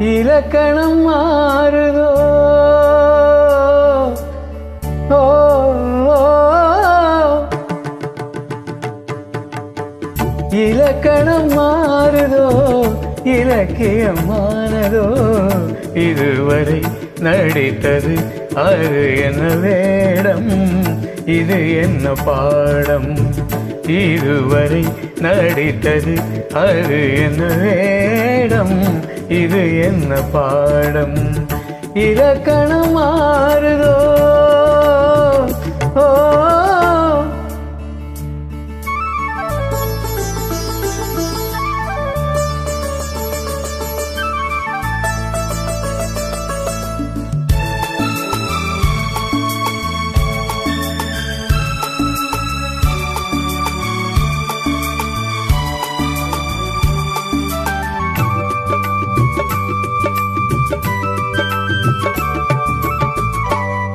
இலக்கணம் மாறுதோ இலக்கணம் மாறுதோ இலக்கியமானதோ இதுவரை நடித்தது அது என்ன வேடம் இது என்ன பாடம் இதுவரை நடித்தது அது என்ன வேடம் இது என்ன பாடம் இலக்கணம் மாறுதோ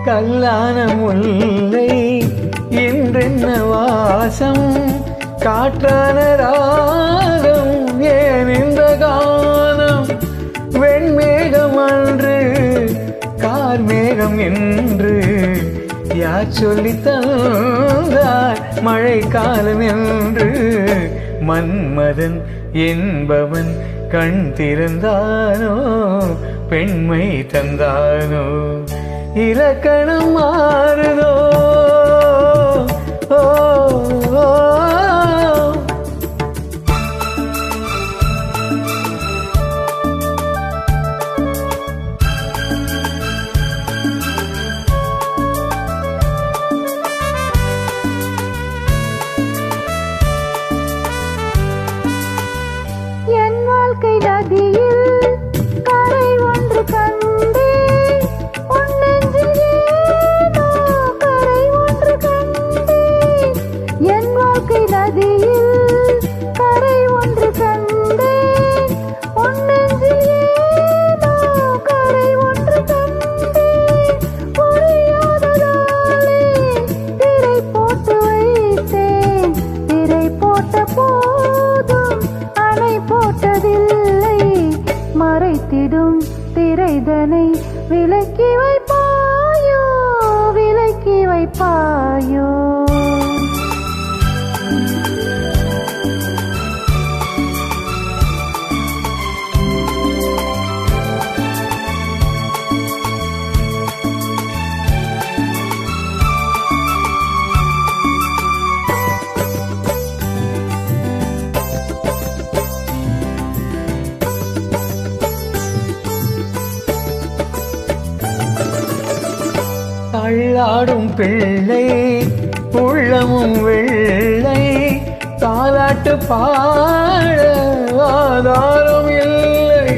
கல்லான முல்லை இன்றென்ன வாசம் காற்றான ராகம் ஏன் இந்த கானம் வெண்மேகம் அன்று கார்மேகம் என்று யார் சொல்லி தந்தார் மழை காலம் என்று மன்மதன் என்பவன் கண் திறந்தானோ பெண்மை தந்தானோ இலக்கணம் மாறுதோ என் வாழ்க்கை நதியில் கரை ஒன்று கண்டே மறைத்திடும் திரைதனை விலக்கி வைப்பாயோ விலக்கி வைப்பாயோ தள்ளாடும் பிள்ளை உள்ளமும் வெள்ளை தாலாட்டு பாட ஆதாரம் இல்லை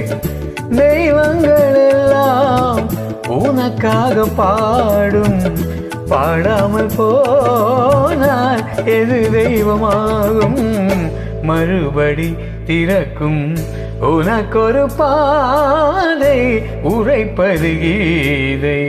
தெய்வங்கள் எல்லாம் உனக்காக பாடும் பாடாமல் போனால் எது தெய்வமாகும் மறுபடி திறக்கும் உனக்கொரு பாதை உரைப்பது கீதை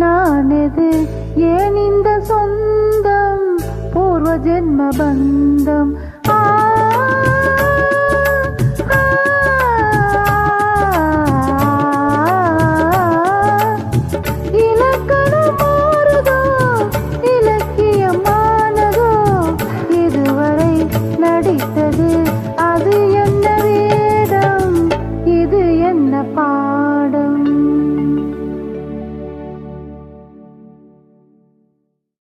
நானது ஏன் இந்த சொந்தம் பூர்வ ஜென்ம பந்தம்